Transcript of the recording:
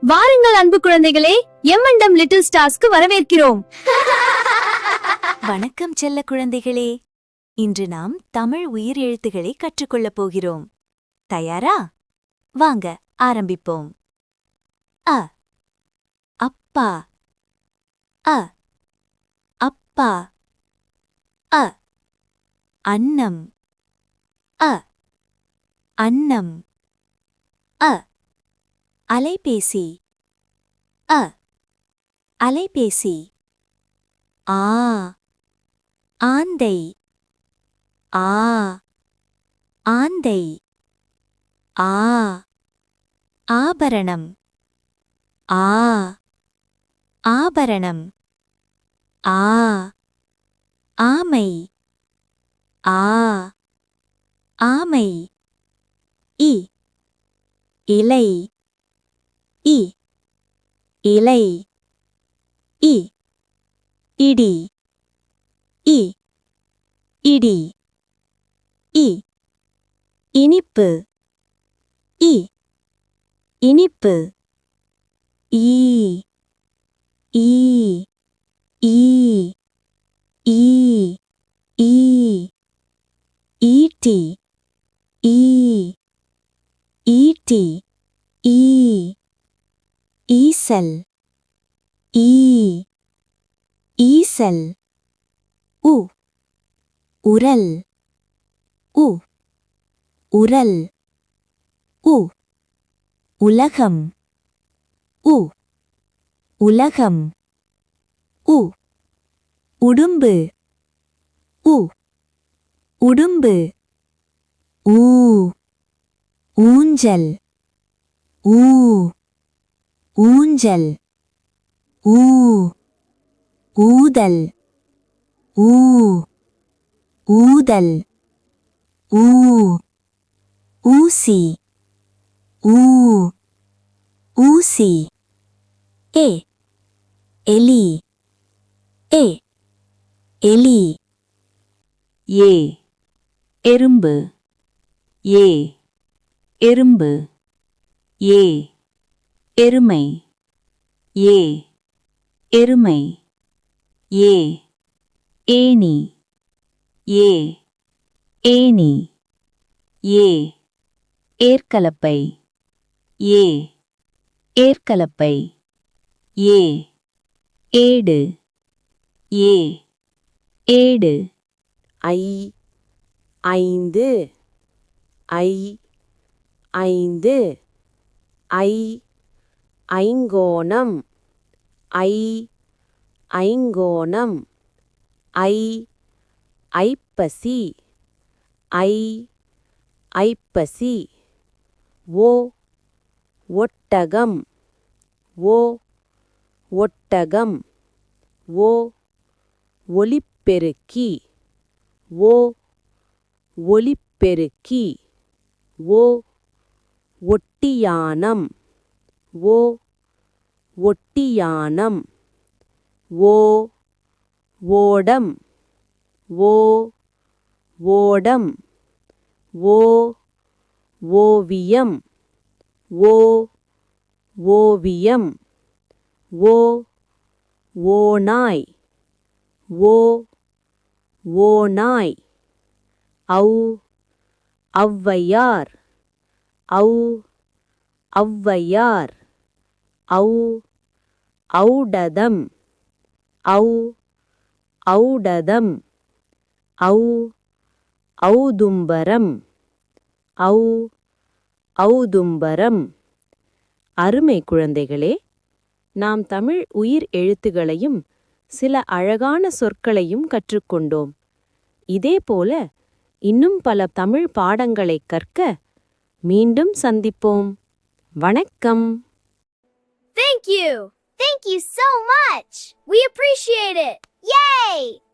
வாருங்கள் அன்பு குழந்தைகளே, எம்என்டம் லிட்டில் ஸ்டார்ஸ்க்கு வரவேற்கிறோம். வணக்கம் செல்ல குழந்தைகளே. இன்று நாம் தமிழ் உயிர் எழுத்துக்களை கற்றுக்கொள்ளப் போகிறோம். தயாரா? வாங்க ஆரம்பிப்போம். அ அப்பா, அ அப்பா. அ அன்னம், அ அன்னம். அ அலைபேசி, அ அலைபேசி. ஆ ஆந்தை, ஆ ஆந்தை. ஆ ஆபரணம், ஆ ஆபரணம். ஆ ஆமை, ஆ ஆமை. இ இலை, இ இலை. இ இடி, இ இடி. இ இனிப்பு, இ இனிப்பு. ஈ ஈ ஈ ஈ ஈ. ஈட்டி, ஈ ஈட்டி. ஈ ஈசல், ஈ ஈசல். உ உரல், உ உரல். உ உலகம், உ உலகம். உ உடும்பு, உ உடும்பு. ஊ ஊஞ்சல், ஊ ஊஞ்சல். ஊ ஊதல், ஊ ஊதல். ஊ ஊசி, ஊ ஊசி. ஏ எலி, ஏ எலி. ஏ எறும்பு, ஏ எறும்பு. ஏ எருமை, ஏ எருமை. ஏ ஏணி, ஏ ஏணி. ஏ ஏர்க்கலப்பை, ஏ ஏர்க்கலப்பை. ஏ ஏடு, ஏ ஏடு. ஐ ஐந்து, ஐ ஐந்து. ஐ ஐங்கோணம், ஐ ஐங்கோணம். ஐ ஐப்பசி, ஐ ஐப்பசி. ஓ ஒட்டகம், ஓ ஒட்டகம். ஓ ஒலிப்பெருக்கி, ஓ ஒலிப்பெருக்கி. ஓ ஒட்டியானம், ஓ ஒட்டியானம். ஓ ஓடம், ஓ ஓடம். ஓ ஓவியம், ஓ ஓவியம். ஓ ஓநாய், ஓ ஓநாய். ஔ ஔவையார், ஔ ஔவையார். ஔ ஔடதம், ஔ ஔடதம். ஔ ஔதும்பரம், ஔ ஔதும்பரம். அருமை குழந்தைகளே, நாம் தமிழ் உயிர் எழுத்துகளையும் சில அழகான சொற்களையும் கற்றுக்கொண்டோம். இதேபோல இன்னும் பல தமிழ் பாடங்களைக் கற்க மீண்டும் சந்திப்போம். வணக்கம். Thank you so much. We appreciate it. Yay!